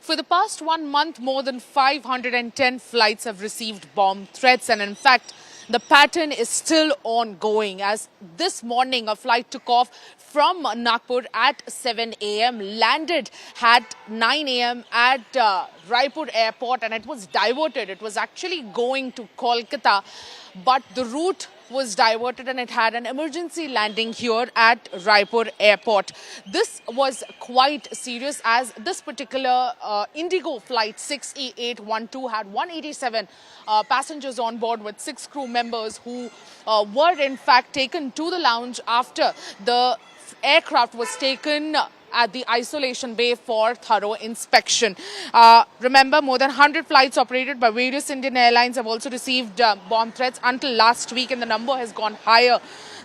For the past 1 month, more than 510 flights have received bomb threats, and in fact, the pattern is still ongoing. As this morning, a flight took off from Nagpur at 7 a.m., landed at 9 a.m. at Raipur airport, and it was diverted. It was actually going to Kolkata, but the route was diverted and it had an emergency landing here at Raipur airport. This was quite serious as this particular Indigo flight 6E812 had 187 passengers on board with 6 crew members who were in fact taken to the lounge after the aircraft was taken at the isolation bay for thorough inspection. Remember, more than 100 flights operated by various Indian airlines have also received bomb threats until last week, and the number has gone higher.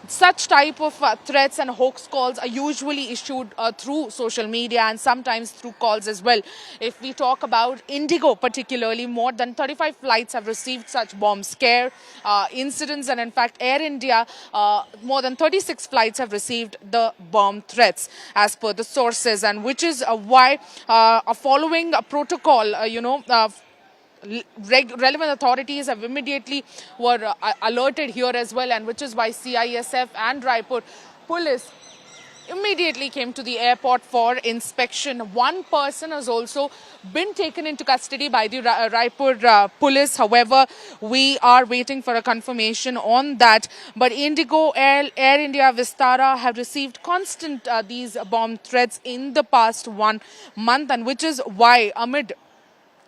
Such type of threats and hoax calls are usually issued through social media and sometimes through calls as well. If we talk about Indigo particularly, more than 35 flights have received such bomb scare incidents, and in fact Air India, more than 36 flights have received the bomb threats as per the sources, and which is why following a protocol, relevant authorities have immediately were alerted here as well, and which is why CISF and Raipur police immediately came to the airport for inspection. One person has also been taken into custody by the Raipur police. However, we are waiting for a confirmation on that. But Indigo, Air India, Vistara have received constant these bomb threats in the past 1 month, and which is why amid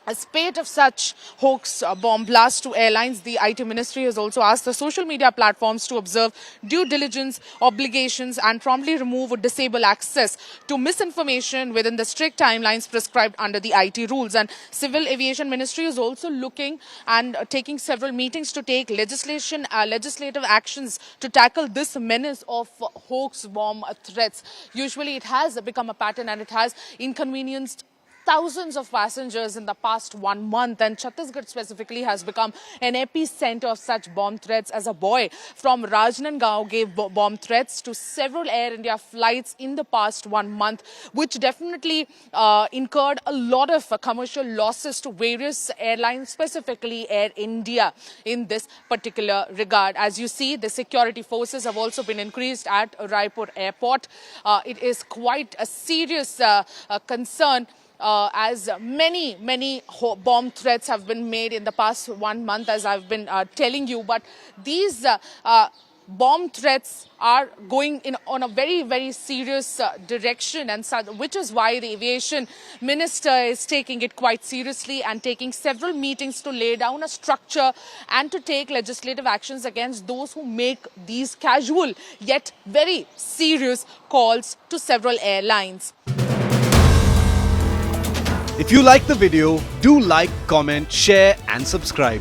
a spate of such hoax bomb blasts to airlines, the IT Ministry has also asked the social media platforms to observe due diligence obligations and promptly remove or disable access to misinformation within the strict timelines prescribed under the IT rules. And Civil Aviation Ministry is also looking and taking several meetings to take legislative actions to tackle this menace of hoax bomb threats. Usually it has become a pattern and it has inconvenienced thousands of passengers in the past 1 month, and Chhattisgarh specifically has become an epicenter of such bomb threats, as a boy from Rajnandgaon gave bomb threats to several Air India flights in the past 1 month, which definitely incurred a lot of commercial losses to various airlines, specifically Air India in this particular regard. As you see, the security forces have also been increased at Raipur airport. It is quite a serious concern, as many bomb threats have been made in the past 1 month, as I've been telling you. But these bomb threats are going on a very serious direction, and which is why the aviation minister is taking it quite seriously and taking several meetings to lay down a structure and to take legislative actions against those who make these casual yet very serious calls to several airlines. If you like the video, do like, comment, share and subscribe.